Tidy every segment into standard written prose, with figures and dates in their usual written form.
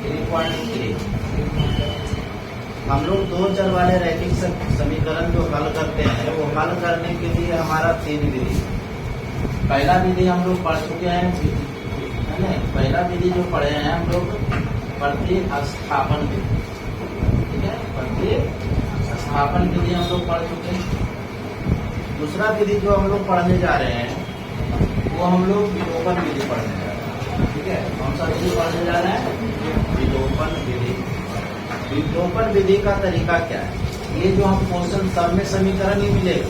3.3। हम लोग दो चर वाले रैखिक समीकरण जो हल करते हैं वो हल करने के लिए हमारा 3 विधि। पहला विधि हम लोग पढ़ चुके हैं, है ना। पहला विधि जो पढ़े हैं हम लोग प्रतिस्थापन विधि, ठीक है। प्रतिस्थापन विधि हम लोग पढ़ चुके हैं। दूसरा विधि जो हम लोग पढ़ने जा रहे हैं वो हम लोग विलोपन विधि पढ़ने जा रहे हैं, ठीक है। कौन सा विधि पढ़ने जा रहे हैं? विलोपन विधि। विलोपन विधि का तरीका क्या है? ये जो हम क्वेश्चन सब में समीकरण ही मिलेगा।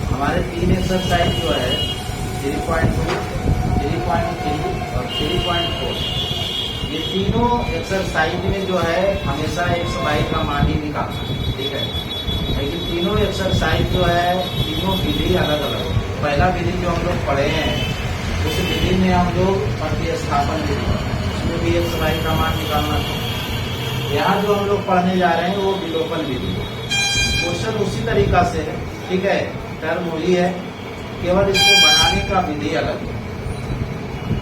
हमारे 3 एक्सरसाइज जो है 3.2, 3.3 और 3.4, ये तीनों एक्सरसाइज में जो है हमेशा x y का मान ही निकालना है, ठीक है। लेकिन तीनों एक्सरसाइज जो है तीनों विधि अलग अलग है। पहला विधि जो हम लोग पढ़े हैं उस विधि में हम लोग प्रतिस्थापन विधि, उसमें भी x y का मान निकालना था। यहाँ जो हम लोग पढ़ने जा रहे हैं वो विलोपन विधि। क्वेश्चन उसी तरीका से है, ठीक है। टर्म वही है, केवल इसको बनाने का विधि अलग है।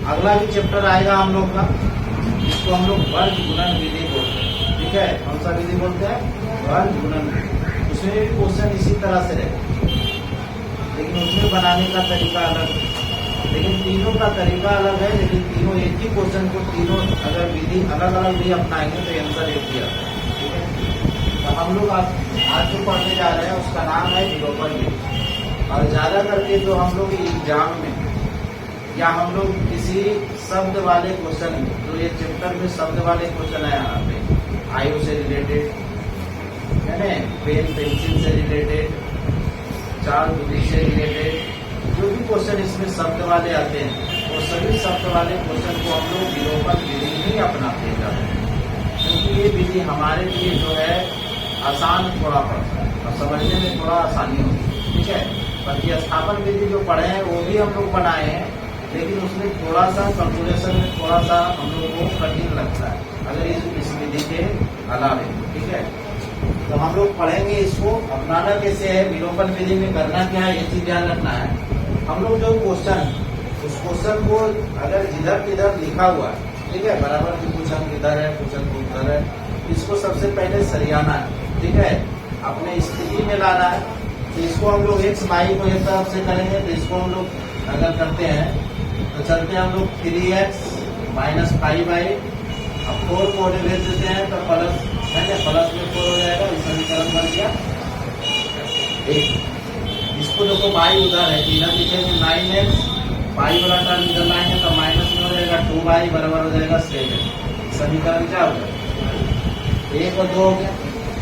अगला भी चैप्टर आएगा हम लोग का, इसको हम लोग वर्ग गुणन विधि बोलते हैं, ठीक है। कौन सा विधि बोलते हैं? वर्ग गुणन विधि। उसमें भी क्वेश्चन इसी तरह से रहेगा, लेकिन उसमें बनाने का तरीका अलग है। लेकिन तीनों का तरीका अलग है, लेकिन तीनों एक ही क्वेश्चन को तीनों अगर विधि अलग अलग भी अपनाएंगे तो आंसर एक ही आता है, ठीक है। तो हम लोग आज जो पढ़ने जा रहे हैं उसका नाम है विलोपन विधि। और ज्यादा करके जो हम लोग एग्जाम में या हम लोग किसी शब्द वाले क्वेश्चन में, तो ये चैप्टर में शब्द वाले क्वेश्चन है यहाँ पे, आयु से रिलेटेड, है ना, पेन पेंसिल से रिलेटेड, चाल बुद्धि से रिलेटेड, जो भी क्वेश्चन इसमें शब्द वाले आते हैं वो सभी शब्द वाले क्वेश्चन को हम लोग विलोपन विधि ही अपनाते हैं, क्योंकि ये विधि हमारे लिए जो है आसान थोड़ा पड़ता है और समझने में थोड़ा आसानी होती है, ठीक है। प्रतिस्थापन विधि जो पढ़े हैं वो भी हम लोग बनाए हैं, लेकिन उसमें थोड़ा सा कैलकुलेशन में थोड़ा सा हम लोग को कठिन लगता है अगर इस विधि के अलावे, ठीक है। तो हम लोग पढ़ेंगे इसको। अपनाना कैसे है, विलोपन विधि में करना क्या है, ये चीज ध्यान रखना है। हम लोग जो क्वेश्चन, उस क्वेश्चन को अगर इधर किधर लिखा हुआ है, ठीक है, बराबर की कुछ अंक इधर है, कुछ अंक उधर है, इसको सबसे पहले सरियाना है, ठीक है, अपने स्थिति में लाना है। तो इसको हम लोग x y को एक तरफ से करेंगे, तो इसको हम लोग अगर करते हैं तो चलते हैं हम लोग 3x माइनस 5y, अब 4 को भेज देते हैं तो प्लस, है ना, प्लस में 4 हो जाएगा, इस समीकरण बन गया। इसको देखो y उधर है, इधर लिखेंगे 9x, y वाला टर्म इधर लाएंगे तो माइनस में हो जाएगा 2y बराबर हो जाएगा 7। समीकरण क्या हो जाएगा? 1 और 2 हो गया।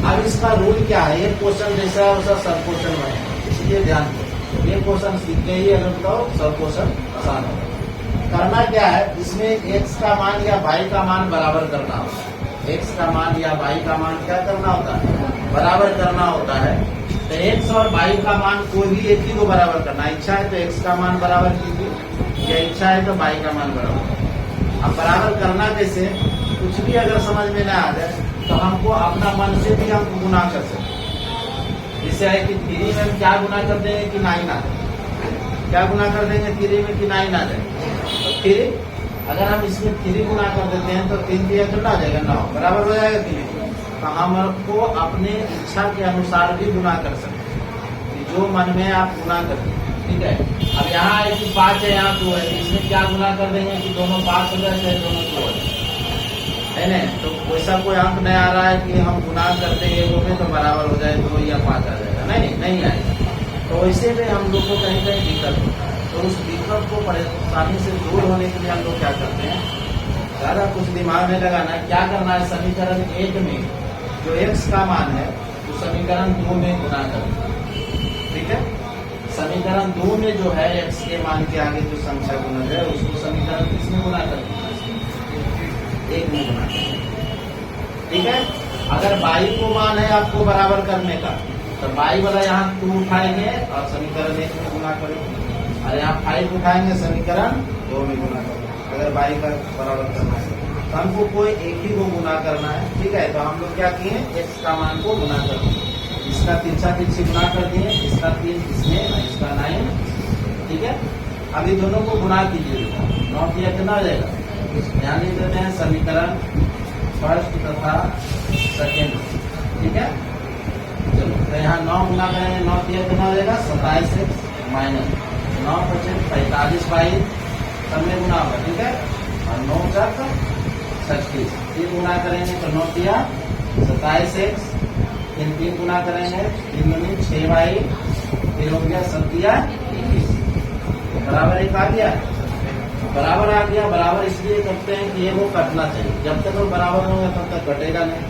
अब इसका रूल क्या है? एक क्वेश्चन जैसा है वैसा सब क्वेश्चन बनेगा, इसलिए ध्यान दो। ये क्वेश्चन सीखने ही अगर तो सब क्वेश्चन आसान होगा। करना क्या है, इसमें x का मान या y का मान बराबर करना होता है। x का मान या y का मान क्या करना होता है? बराबर करना होता है। तो x और y का मान कोई भी एक ही को बराबर करना। इच्छा है तो x का मान बराबर कीजिए, या इच्छा है तो y का मान बराबर। अब बराबर करना कैसे? कुछ भी अगर समझ में ना आ जाए तो हमको अपना मन से भी हम गुना कर सकते। जैसे है कि 3 में क्या गुना कर देंगे कि 9 आ जाए, क्या गुना कर देंगे 3 में कि 9 आ जाए। तो 3 अगर हम इसमें 3 गुना कर देते हैं तो 3 दिया कितना आ जाएगा? 9 बराबर हो जाएगा 3। तो हमको अपने इच्छा के अनुसार भी गुना कर सकते हैं, जो मन में आप गुना कर, ठीक है। अब यहाँ है कि 5 है, यहाँ 2 है, इसमें क्या गुना कर देंगे कि दोनों 5 हो जाए, दोनों 2 हो जाए, है ना। तो वैसा कोई अंक नहीं आ रहा है कि हम गुना करते हैं एक में तो बराबर हो जाए 2 या 5 आ जाएगा, नहीं आएगा। तो वैसे में हम लोग को कहीं कहीं दिक्कत होता है। तो उस दिक्कत को परेशानी से दूर होने के लिए हम लोग क्या करते हैं, ज्यादा कुछ दिमाग में लगाना है। क्या करना है, समीकरण 1 में जो x का मान है तो समीकरण 2 में गुना करना, ठीक है। समीकरण 2 में जो है x के मान के आगे जो संख्या गुणज है उसको समीकरण किसमें गुना करना? 1 में गुना करना, ठीक है। अगर y को मान है आपको बराबर करने का तो y वाला यहाँ 2 उठाएंगे और समीकरण 1 में गुना करेंगे, और यहाँ 5 उठाएंगे समीकरण 2 में गुना करेंगे। अगर y का बराबर करना है तो हमको कोई एक ही को गुना करना है, ठीक है। तो हम लोग क्या किए, x का मान को गुना कर दिए, इसका 3 गुना कर दिए, इसका 3 इसमें, इसका 9, ठीक है। अभी दोनों को गुना कीजिए, 9 किया कितना हो जाएगा? यहाँ लिख देते हैं समीकरण फर्स्ट तथा सेकेंड। ठीक है, चलो तो यहाँ 9 गुना करेंगे, 9 दिया कितना हो जाएगा 27 माइनस 9 पचे 45 बाई सब में गुना होगा। ठीक है, और 9 चक 36, 3 गुना करेंगे तो 9 दिया 27x, फिर 3 गुना करेंगे 3 दूनी 6 बाई, फिर हो गया 7 दिया 21, बराबर एक आ गया। बराबर आ गया, बराबर इसलिए करते हैं कि ये वो कटना चाहिए, जब तक वो बराबर होगा तब तक कटेगा नहीं,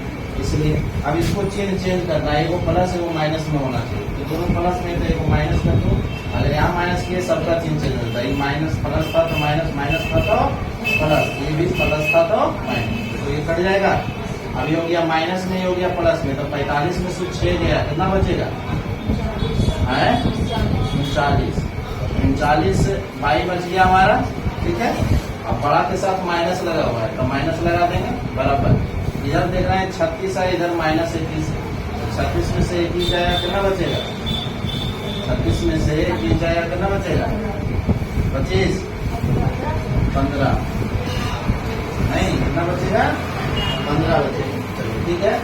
इसलिए अब इसको चेंज करना है, वो प्लस है वो माइनस में होना चाहिए, तो दोनों प्लस में तो एक माइनस कर दो, अगर यहाँ माइनस किए सबका चिन्ह चेंज होता है, ये माइनस प्लस था तो माइनस, माइनस था तो प्लस, ये भी प्लस था तो माइनस, तो ये कट जाएगा। अभी हो गया माइनस में, हो गया प्लस में, तो 45 में से 6 गया, कितना बचेगा है 39, 39 बाई बच गया हमारा। ठीक है, अब बड़ा के साथ माइनस लगा हुआ है तो माइनस लगा देंगे, बराबर इधर देख रहे हैं 36 है, इधर माइनस 21 है, 36 में से 21 जाएगा कितना बचेगा, 36 में से 21 जाएगा कितना बचेगा 25, 15 नहीं कितना बचेगा 15 बचेगा। चलो ठीक है,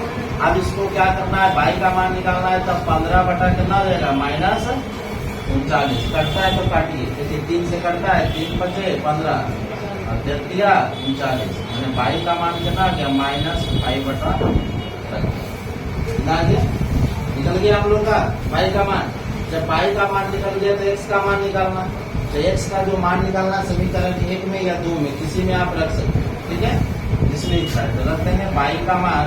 अब इसको क्या करना है, बाई का मान निकालना है, तब 15 बटा कितना हो जाएगा माइनस 39, कटता है तो काटिए, जैसे 3 से कटता है 3 बचे 15 और दे दिया 39, मैंने बाई का मान कितना आ गया माइनस 5 बटा निकल गया हम लोग का बाई का मान। जब बाई का मान निकल गया तो एक्स का मान निकालना, तो एक्स का जो मान निकालना समीकरण 1 में या 2 में किसी में आप रख सकते हैं। ठीक है, जिसमें इच्छा है तो रख देंगे बाई का मान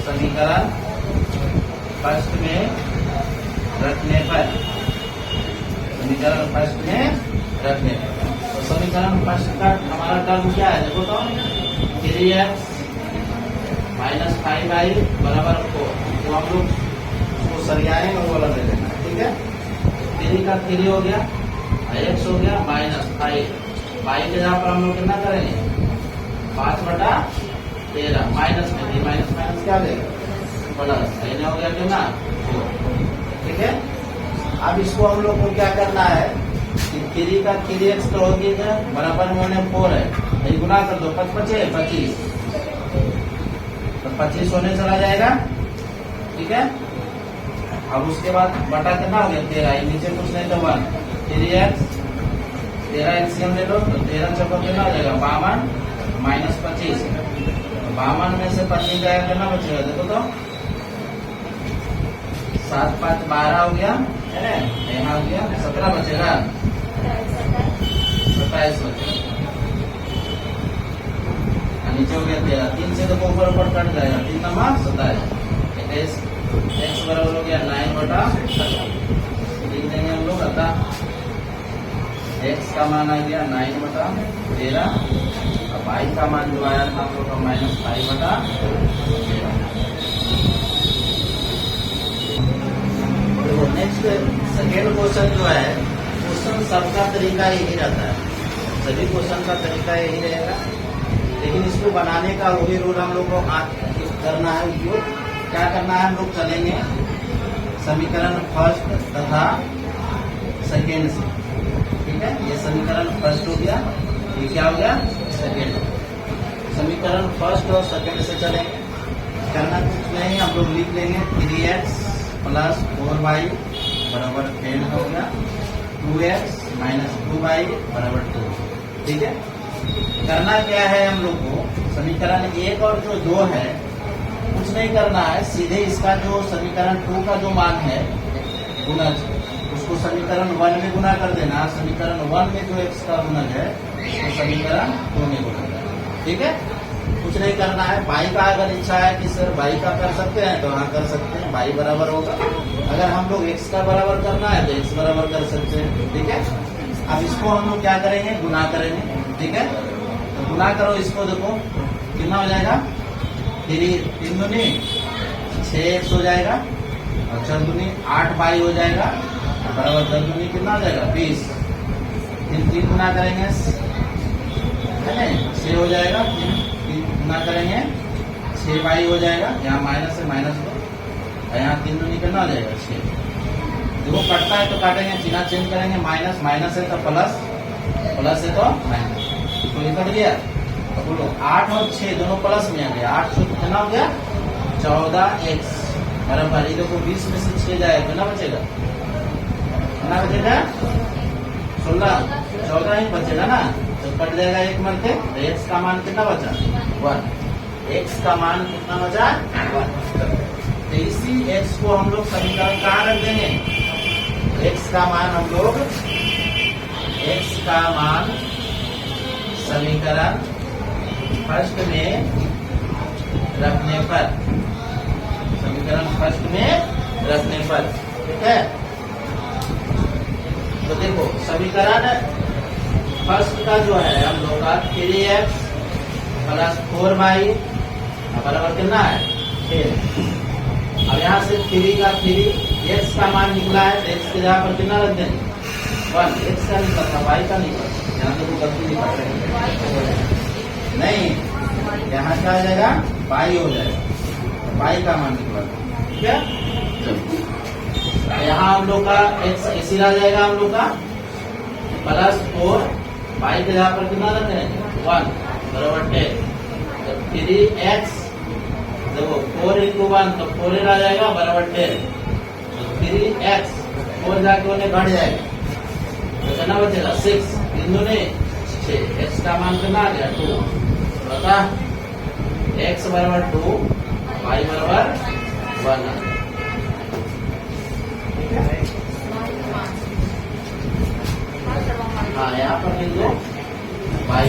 समीकरण फर्स्ट में रखने पर, समीकरण फर्स्ट में रखने पर, तो समीकरण फर्स्ट का हमारा टर्म क्या है देखो तो 3x माइनस 5y बराबर 4, तो हम लोग उसको सरियाएंगे वो वाला ले लेना। ठीक है, 3 का 3 हो गया, x हो गया माइनस 5, y के जहाँ पर हम लोग कितना करेंगे 5 बटा 13, माइनस में माइनस माइनस क्या देगा प्लस, हो गया कितना 4। ठीक है, अब इसको हम लोग को क्या करना है कि 3 का 3x तो हो गया बराबर में होने 4 है, ये गुना कर दो 5 बचे 25, तो 25 होने चला जाएगा। ठीक है, अब उसके बाद बटा कितना हो गया 13, नीचे कुछ नहीं तो 1, 3x 13 एलसीएम ले लो तो 13 चौको कितना हो जाएगा 52 माइनस 25, 52 में से 25 जाएगा कितना बचेगा देखो तो 7 5 12 हो गया है ना, यहाँ हो गया 17 बचेगा 27 बचेगा, नीचे हो गया 13, 3 से तो ऊपर ऊपर कट जाएगा, 3 नंबर 27, एक्स बराबर हो गया 9 बटा 30, लिख देंगे हम लोग, अतः एक्स का मान आ गया 9 बटा 13 और वाई का मान जो आया था हम लोग का माइनस 5 बटा 13। नेक्स्ट सेकेंड क्वेश्चन जो है, क्वेश्चन सबका तरीका यही रहता है, सभी क्वेश्चन का तरीका यही रहेगा, लेकिन इसको बनाने का वही रूल हम लोग को करना है उपयोग। क्या करना है, हम लोग चलेंगे समीकरण फर्स्ट तथा सेकेंड से। ठीक है, ये समीकरण फर्स्ट हो गया, ये क्या हो गया सेकेंड। समीकरण फर्स्ट और सेकेंड से चलेंगे, करना कुछ नहीं, हम लोग लिख लेंगे 3x प्लस 4y बराबर 10 हो गया, 2x माइनस 2y बराबर 2। ठीक है, करना क्या है हम लोग को, समीकरण 1 और जो 2 है कुछ नहीं करना है, सीधे इसका जो समीकरण 2 का जो मान है गुणज, उसको समीकरण 1 में गुना कर देना, समीकरण 1 में जो x का गुणज है तो समीकरण 2 में गुना करना। ठीक है, कुछ नहीं करना है। बाई का अगर इच्छा है कि सर बाई का कर सकते हैं तो हाँ कर सकते हैं, बाई बराबर होगा। अगर हम लोग x का बराबर करना है तो x बराबर कर सकते हैं। ठीक है, अब इसको हम लोग क्या करेंगे, गुना करेंगे। ठीक है, तो गुना करो इसको, देखो कितना हो जाएगा, 3 दूनी 6x हो जाएगा और 4 दूनी 8 बाई हो जाएगा बराबर 10 दूनी कितना हो जाएगा 20। फिर 3 गुना करेंगे है ना 6 हो जाएगा, 3 गुना करेंगे 6 बाई हो जाएगा, यहाँ माइनस है माइनस को, और यहाँ 3 दूनी कितना हो जाएगा 6। देखो कटता है तो काटेंगे, चिन्ह चेंज करेंगे, माइनस माइनस है तो प्लस, प्लस है तो माइनस, तो निकल गया। अब बोलो 8 और 6 दोनों प्लस में आ गया, 8 से कितना हो गया 14x बराबर, ये देखो 20 में से 6 जाएगा कितना बचेगा, कितना बचेगा 16, 14 ही बचेगा ना, तो कट जाएगा 1 मरते, तो x का मान कितना बचा 1, x का मान कितना बचा 1। तो इसी x को हम लोग समीकरण कहाँ रख देंगे, x का मान हम लोग, x का मान समीकरण फर्स्ट में रखने पर, समीकरण फर्स्ट में रखने पर, ठीक है। तो देखो समीकरण फर्स्ट का जो है हम लोग का 3x प्लस 4y बराबर कितना है 6। अब यहाँ से 3 का 3, x का मान निकला है तो x के जगह पर कितना रख देंगे 1, x का निकला था y का निकला, यहाँ तो गलती नहीं कर रहे नहीं, यहाँ क्या आ जाएगा y हो जाएगा, y का मान निकला, ठीक है। यहाँ हम लोग का x इसी रह जाएगा हम लोग का प्लस 4, y के जगह पर कितना रख देंगे 1 बराबर 10, तो 3x देखो 4 into 1 तो 4 आ जाएगा बराबर 10, तो 3x 4 जाके उन्हें घट जाएगा, तो कितना बचेगा 6, बिंदु ने 6, x का मान कितना आ गया 2, बता x बराबर 2, y बराबर 1 आ गया, ठीक है। हाँ यहाँ पर लिख दो y